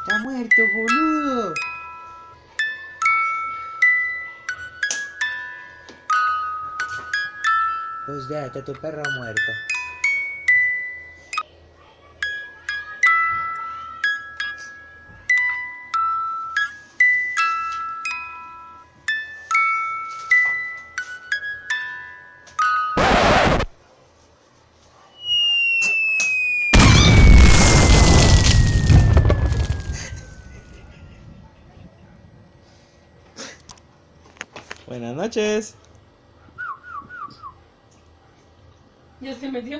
Está muerto, boludo. Pues ya, está tu perro muerto. Buenas noches. Ya se metió.